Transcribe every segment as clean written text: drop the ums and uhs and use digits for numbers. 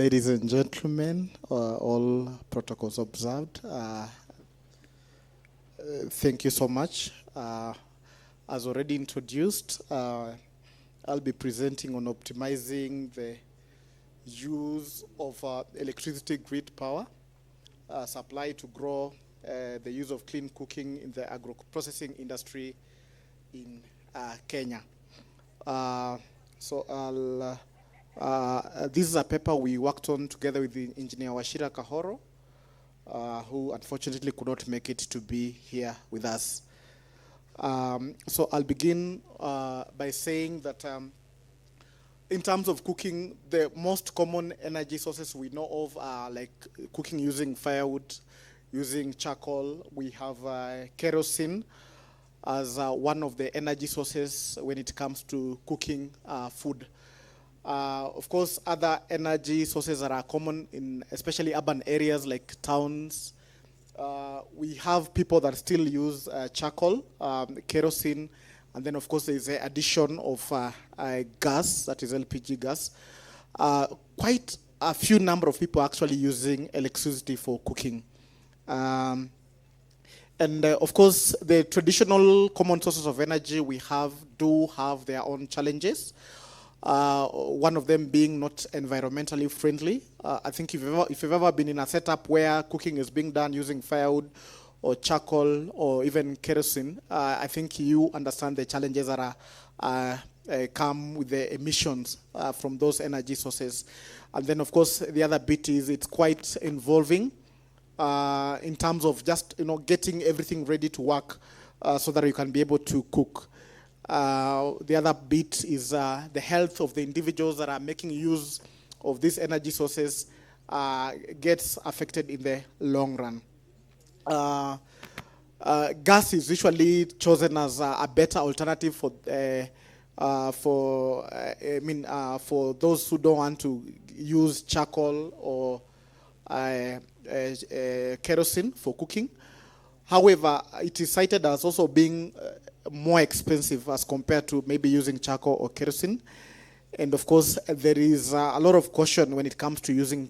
Ladies and gentlemen, all protocols observed. Thank you so much. As already introduced, I'll be presenting on optimizing the use of electricity grid power supply to grow the use of clean cooking in the agro-processing industry in Kenya. This is a paper we worked on together with the engineer Washira Kahoro, who unfortunately could not make it to be here with us. So I'll begin by saying that in terms of cooking, the most common energy sources we know of are like cooking using firewood, using charcoal. We have kerosene as one of the energy sources when it comes to cooking food. Of course, other energy sources that are common in especially urban areas like towns. We have people that still use charcoal, kerosene, and then of course there's the addition of gas, that is LPG gas. Quite a few number of people actually using electricity for cooking. And of course, the traditional common sources of energy we do have their own challenges. One of them being not environmentally friendly. I think if you've ever been in a setup where cooking is being done using firewood or charcoal or even kerosene, I think you understand the challenges that come with the emissions from those energy sources. And then of course, the other bit is it's quite involving in terms of just getting everything ready to work so that you can be able to cook. The other bit is the health of the individuals that are making use of these energy sources gets affected in the long run. Gas is usually chosen as a better alternative for those who don't want to use charcoal or kerosene for cooking. However, it is cited as also being more expensive as compared to maybe using charcoal or kerosene. And of course, there is a lot of caution when it comes to using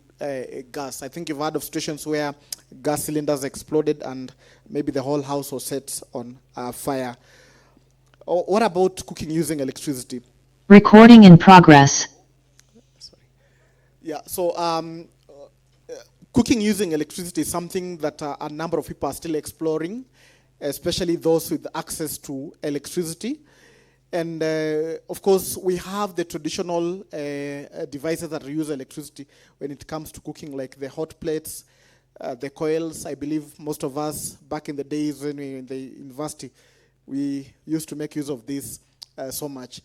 gas. I think you've heard of situations where gas cylinders exploded and maybe the whole house was set on fire. What about cooking using electricity? Recording in progress. Sorry. Yeah, so cooking using electricity is something that a number of people are still exploring, especially those with access to electricity. And of course, we have the traditional devices that use electricity when it comes to cooking, like the hot plates, the coils. I believe most of us back in the days when we were in the university, we used to make use of this so much.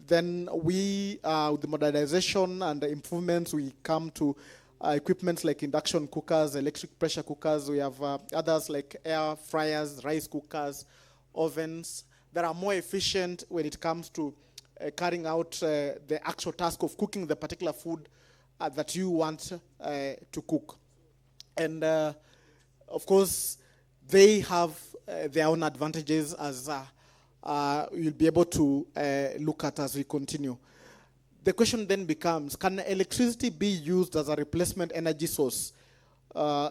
Then with the modernization and the improvements, we come to equipments like induction cookers, electric pressure cookers. We have others like air fryers, rice cookers, ovens that are more efficient when it comes to carrying out the actual task of cooking the particular food that you want to cook. And of course, they have their own advantages as you'll be able to look at as we continue. The question then becomes, can electricity be used as a replacement energy source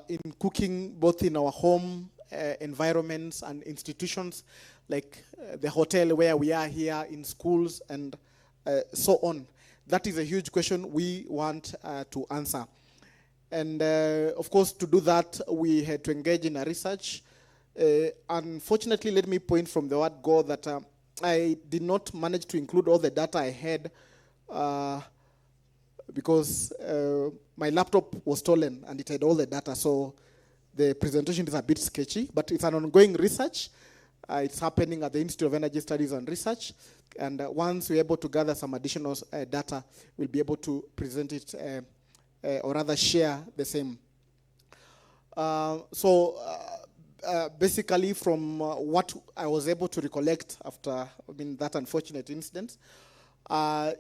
in cooking both in our home environments and institutions like the hotel where we are here, in schools and so on? That is a huge question we want to answer. And of course, to do that, we had to engage in a research. Unfortunately, let me point from the word go that I did not manage to include all the data I had because my laptop was stolen and it had all the data, so the presentation is a bit sketchy, but it's an ongoing research. It's happening at the Institute of Energy Studies and Research, and once we're able to gather some additional data, we'll be able to present it, or rather share the same. Basically from what I was able to recollect after that unfortunate incident,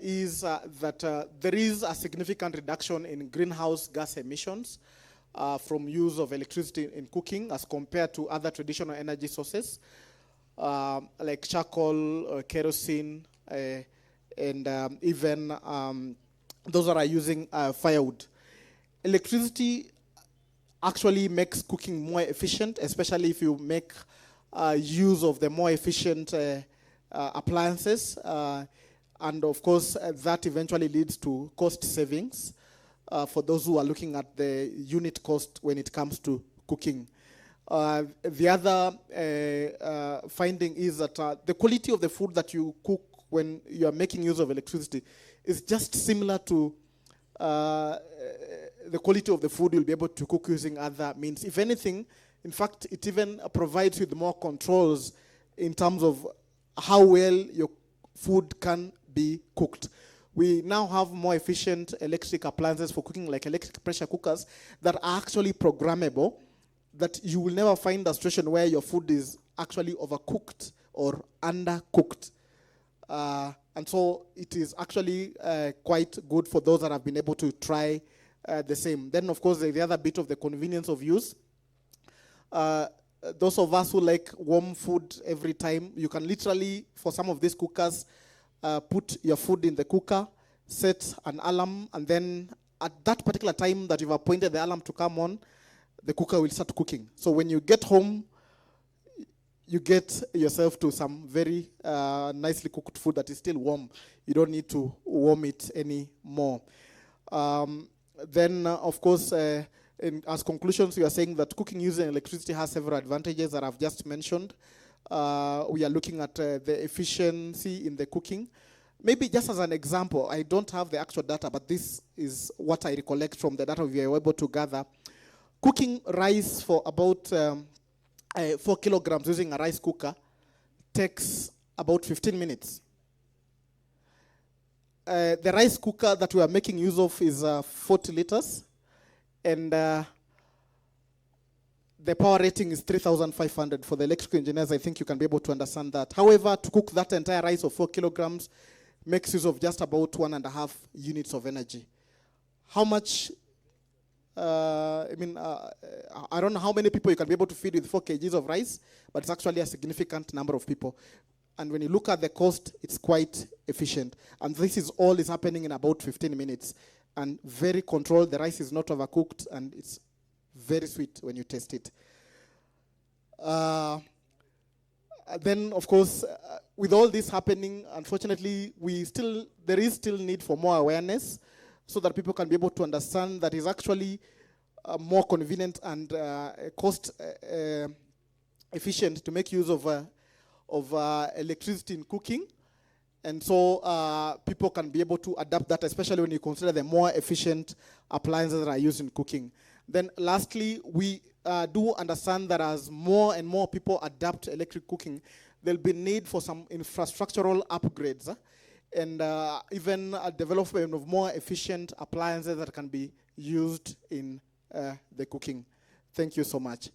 is that there is a significant reduction in greenhouse gas emissions from use of electricity in cooking as compared to other traditional energy sources like charcoal, kerosene, and even those that are using firewood. Electricity actually makes cooking more efficient, especially if you make use of the more efficient appliances. And of course, that eventually leads to cost savings for those who are looking at the unit cost when it comes to cooking. The other finding is that the quality of the food that you cook when you are making use of electricity is just similar to the quality of the food you'll be able to cook using other means. If anything, in fact, it even provides you with more controls in terms of how well your food can be cooked. We now have more efficient electric appliances for cooking, like electric pressure cookers, that are actually programmable, that you will never find a situation where your food is actually overcooked or undercooked. And so it is actually quite good for those that have been able to try the same. Then, of course, the other bit of the convenience of use. Those of us who like warm food every time, you can literally, for some of these cookers, put your food in the cooker, set an alarm, and then at that particular time that you've appointed the alarm to come on, the cooker will start cooking. So when you get home, you get yourself to some very nicely cooked food that is still warm. You don't need to warm it anymore. Then, of course, as conclusions, we are saying that cooking using electricity has several advantages that I've just mentioned. We are looking at the efficiency in the cooking. Maybe just as an example, I don't have the actual data, but this is what I recollect from the data we were able to gather. Cooking rice for about 4 kilograms using a rice cooker takes about 15 minutes. The rice cooker that we are making use of is 40 liters, and the power rating is 3,500. For the electrical engineers, I think you can be able to understand that. However, to cook that entire rice of 4 kilograms makes use of just about 1.5 units of energy. How much? I don't know how many people you can be able to feed with 4 kgs of rice, but it's actually a significant number of people. And when you look at the cost, it's quite efficient. And this is all is happening in about 15 minutes. And very controlled. The rice is not overcooked, and it's very sweet when you taste it. Then, of course, with all this happening, unfortunately, there is still need for more awareness so that people can be able to understand that it's actually more convenient and cost efficient to make use of electricity in cooking. And so people can be able to adapt that, especially when you consider the more efficient appliances that are used in cooking. Then lastly, we do understand that as more and more people adapt to electric cooking, there'll be need for some infrastructural upgrades and even a development of more efficient appliances that can be used in the cooking. Thank you so much.